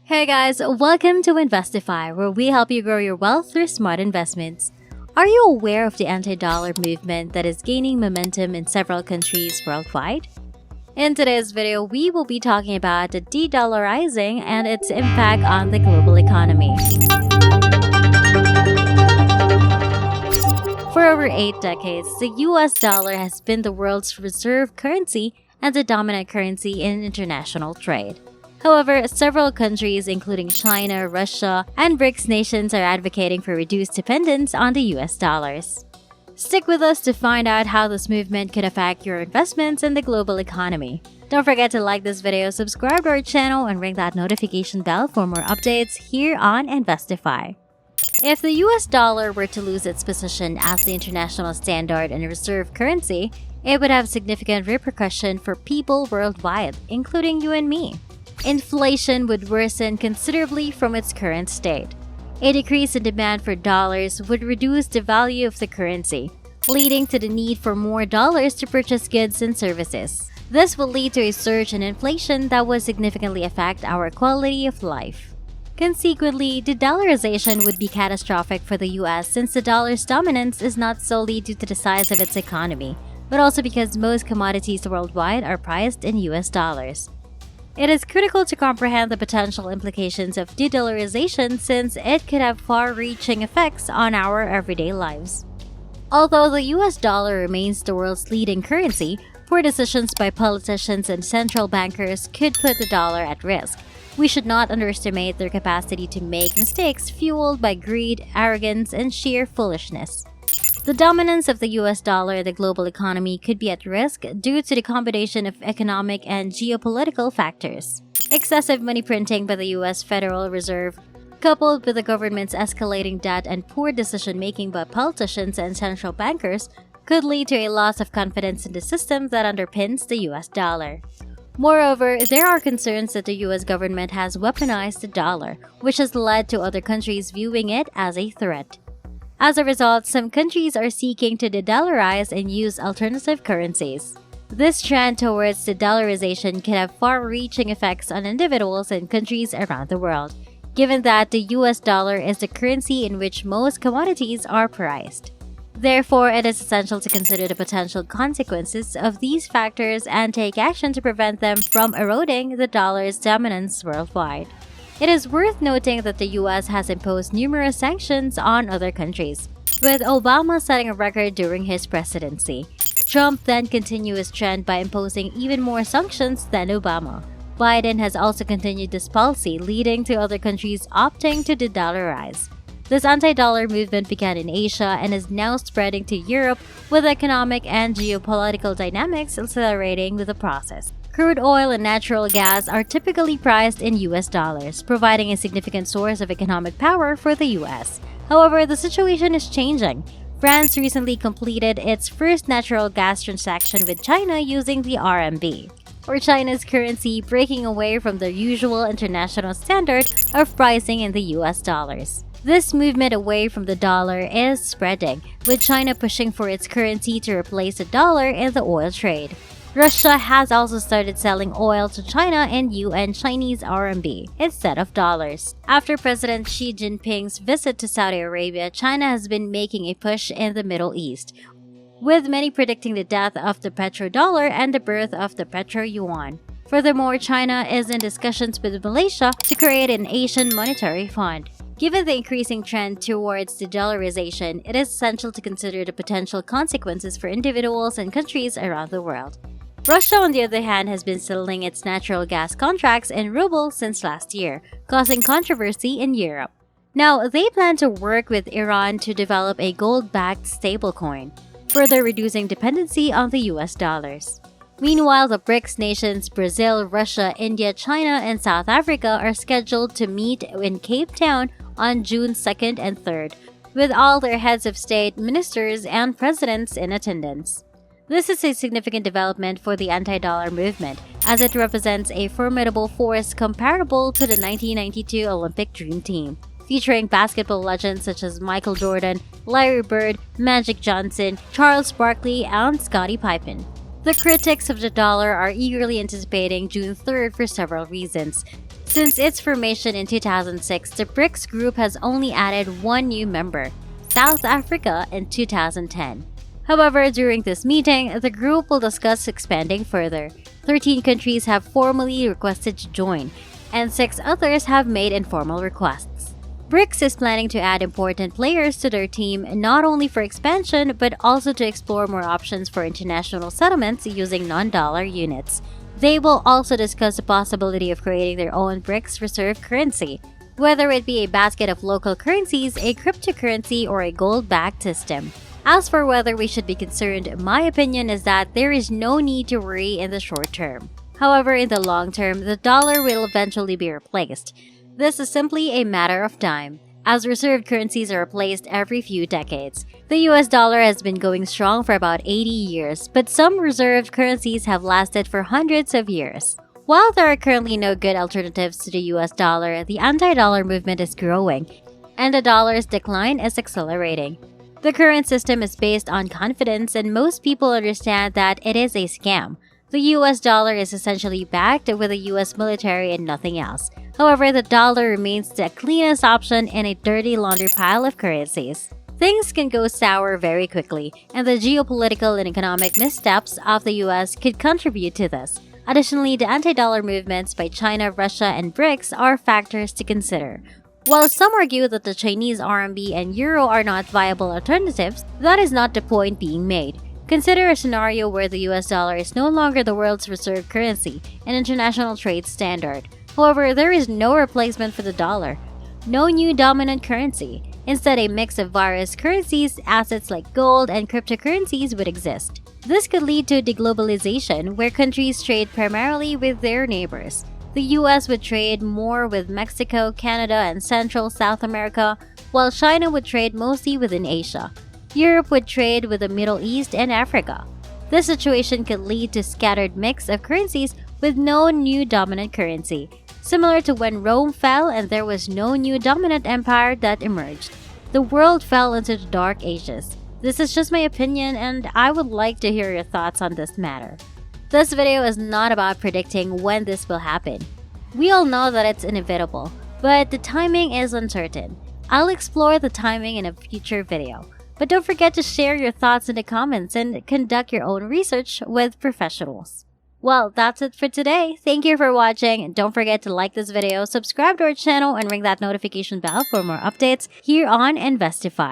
Hey guys, welcome to Investify, where we help you grow your wealth through smart investments. Are you aware of the anti-dollar movement that is gaining momentum in several countries worldwide? In today's video, we will be talking about the de-dollarizing and its impact on the global economy. For over 8 decades, the US dollar has been the world's reserve currency and the dominant currency in international trade. However, several countries, including China, Russia, and BRICS nations, are advocating for reduced dependence on the US dollars. Stick with us to find out how this movement could affect your investments in the global economy. Don't forget to like this video, subscribe to our channel, and ring that notification bell for more updates here on Investify. If the US dollar were to lose its position as the international standard and reserve currency, it would have significant repercussions for people worldwide, including you and me. Inflation would worsen considerably from its current state. A decrease in demand for dollars would reduce the value of the currency, leading to the need for more dollars to purchase goods and services. This will lead to a surge in inflation that would significantly affect our quality of life. Consequently, de-dollarization would be catastrophic for the US since the dollar's dominance is not solely due to the size of its economy, but also because most commodities worldwide are priced in US dollars. It is critical to comprehend the potential implications of de-dollarization since it could have far-reaching effects on our everyday lives. Although the US dollar remains the world's leading currency, poor decisions by politicians and central bankers could put the dollar at risk. We should not underestimate their capacity to make mistakes fueled by greed, arrogance, and sheer foolishness. The dominance of the US dollar in the global economy could be at risk due to the combination of economic and geopolitical factors. Excessive money printing by the US Federal Reserve, coupled with the government's escalating debt and poor decision-making by politicians and central bankers, could lead to a loss of confidence in the system that underpins the US dollar. Moreover, there are concerns that the US government has weaponized the dollar, which has led to other countries viewing it as a threat. As a result, some countries are seeking to de-dollarize and use alternative currencies. This trend towards de-dollarization can have far-reaching effects on individuals and countries around the world, given that the US dollar is the currency in which most commodities are priced. Therefore, it is essential to consider the potential consequences of these factors and take action to prevent them from eroding the dollar's dominance worldwide. It is worth noting that the US has imposed numerous sanctions on other countries, with Obama setting a record during his presidency. Trump then continued his trend by imposing even more sanctions than Obama. Biden has also continued this policy, leading to other countries opting to de-dollarize. This anti-dollar movement began in Asia and is now spreading to Europe, with economic and geopolitical dynamics accelerating with the process. Crude oil and natural gas are typically priced in US dollars, providing a significant source of economic power for the US. However, the situation is changing. France recently completed its first natural gas transaction with China using the RMB, or China's currency, breaking away from the usual international standard of pricing in the US dollars. This movement away from the dollar is spreading, with China pushing for its currency to replace the dollar in the oil trade. Russia has also started selling oil to China in yuan Chinese RMB instead of dollars. After President Xi Jinping's visit to Saudi Arabia, China has been making a push in the Middle East, with many predicting the death of the petrodollar and the birth of the petro-yuan. Furthermore, China is in discussions with Malaysia to create an Asian monetary fund. Given the increasing trend towards de-dollarization, it is essential to consider the potential consequences for individuals and countries around the world. Russia, on the other hand, has been settling its natural gas contracts in rubles since last year, causing controversy in Europe. Now, they plan to work with Iran to develop a gold-backed stablecoin, further reducing dependency on the US dollars. Meanwhile, the BRICS nations Brazil, Russia, India, China, and South Africa are scheduled to meet in Cape Town on June 2nd and 3rd, with all their heads of state, ministers, and presidents in attendance. This is a significant development for the anti-dollar movement, as it represents a formidable force comparable to the 1992 Olympic Dream Team, featuring basketball legends such as Michael Jordan, Larry Bird, Magic Johnson, Charles Barkley, and Scottie Pippen. The critics of the dollar are eagerly anticipating June 3rd for several reasons. Since its formation in 2006, the BRICS group has only added one new member, South Africa, in 2010. However, during this meeting, the group will discuss expanding further. 13 countries have formally requested to join, and 6 others have made informal requests. BRICS is planning to add important players to their team not only for expansion but also to explore more options for international settlements using non-dollar units. They will also discuss the possibility of creating their own BRICS reserve currency, whether it be a basket of local currencies, a cryptocurrency, or a gold-backed system. As for whether we should be concerned, my opinion is that there is no need to worry in the short term. However, in the long term, the dollar will eventually be replaced. This is simply a matter of time, as reserve currencies are replaced every few decades. The US dollar has been going strong for about 80 years, but some reserve currencies have lasted for hundreds of years. While there are currently no good alternatives to the US dollar, the anti-dollar movement is growing, and the dollar's decline is accelerating. The current system is based on confidence, and most people understand that it is a scam. The US dollar is essentially backed with the US military and nothing else. However, the dollar remains the cleanest option in a dirty laundry pile of currencies. Things can go sour very quickly, and the geopolitical and economic missteps of the US could contribute to this. Additionally, the anti-dollar movements by China, Russia, and BRICS are factors to consider. While some argue that the Chinese RMB and Euro are not viable alternatives, that is not the point being made. Consider a scenario where the US dollar is no longer the world's reserve currency, an international trade standard. However, there is no replacement for the dollar, no new dominant currency. Instead, a mix of various currencies, assets like gold, and cryptocurrencies would exist. This could lead to deglobalization, where countries trade primarily with their neighbors. The US would trade more with Mexico, Canada, and Central South America, while China would trade mostly within Asia. Europe would trade with the Middle East and Africa. This situation could lead to a scattered mix of currencies with no new dominant currency, similar to when Rome fell and there was no new dominant empire that emerged. The world fell into the Dark Ages. This is just my opinion, and I would like to hear your thoughts on this matter. This video is not about predicting when this will happen. We all know that it's inevitable, but the timing is uncertain. I'll explore the timing in a future video. But don't forget to share your thoughts in the comments and conduct your own research with professionals. Well, that's it for today. Thank you for watching. Don't forget to like this video, subscribe to our channel, and ring that notification bell for more updates here on Investify.